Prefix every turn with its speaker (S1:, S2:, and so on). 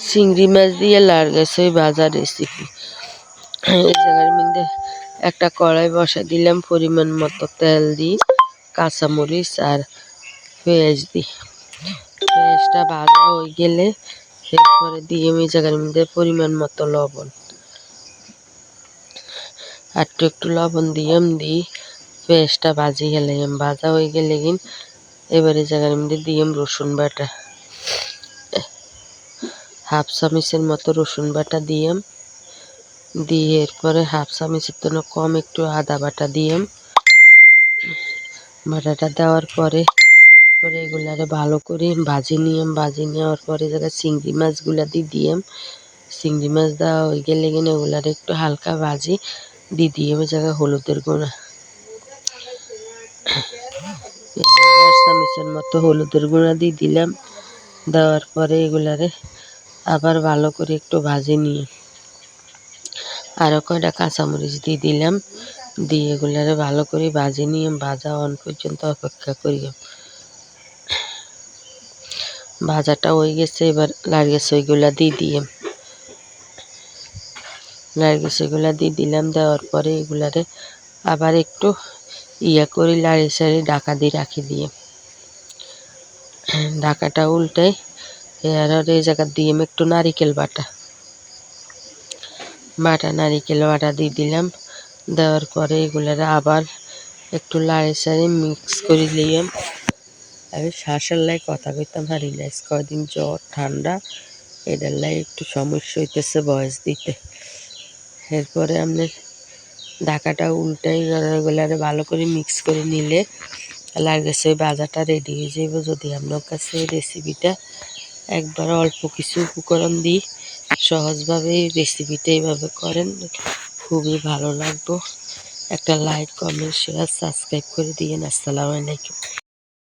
S1: চিংড়ি মাছ দিয়ে লারগাছই ভাজা রেসিপি। এই জায়গার মধ্যে একটা কড়াই বসা দিলাম, পরিমাণ মতো তেল দিই, কাঁচামরিচ আর পেঁয়াজ দিই। পেঁয়াজটা ভাজা হয়ে গেলে এরপরে দিয়ে আমি এই জায়গার মধ্যে পরিমাণ মতো লবণ, আর একটু লবণ দিই পেঁয়াজটা ভাজি গেলাম, ভাজা হয়ে গেলে এবারে জায়গার মধ্যে দিলাম রসুন বাটা, হাফ চামচের মতো রসুন বাটা দিয়ে এরপরে হাফ চামচের জন্য কম একটু আদা বাটা দিলাম। বাটাটা দেওয়ার পরে এগুলারে ভালো করে ভাজি নেওয়ার পরে জায়গায় চিংড়ি মাছগুলা দিলাম। চিংড়ি মাছ দেওয়া হয়ে গেলে ওগুলারে একটু হালকা ভাজি দিয়ে ওই জায়গায় হলুদের গুঁড়া, 1 চামচের মতো হলুদের গুঁড়া দিলাম। দেওয়ার পরে এগুলারে আবার ভালো করে একটু ভাজি নিয়ে আরও কয়টা কাঁচামরিচ দিলাম। দিয়ে এগুলারে ভালো করে ভাজি নিয়ে ভাজা অন পর্যন্ত অপেক্ষা করি। ভাজাটা হয়ে গেছে, এবার নারকেল সইগুলা দিলাম। দেওয়ার পরে এগুলারে আবার একটু করে লাড়ি সাড়ি ঢাকা দিয়ে রাখি দিয়ে ঢাকাটা উল্টাই। আর এই জায়গা দিয়ে একটু নারিকেল বাটা দিয়ে দিলাম। দেওয়ার পরে এগুলারে আবার একটু লাড়ি সাড়ি মিক্স করে নিলাম। আমি শ্বাসের লাই কথা কইতাম হারি না, কয়দিন জ্বর ঠান্ডা, এটার লাই একটু সমস্যা হইতেছে বয়স দিতে। এরপরে আপনি ঢাকাটা উল্টাই এগুলারে ভালো করে মিক্স করে নিলে লাগেছে ওই ভাজাটা রেডি হয়ে যাব। যদি আপনার কাছে এই রেসিপিটা একবার অল্প কিছু উপকরণ দিই সহজভাবে এই রেসিপিটা এইভাবে করেন, খুবই ভালো লাগবে। একটা লাইক, কমেন্ট, শেয়ার, সাবস্ক্রাইব করে দিয়েন। আসসালামু আলাইকুম।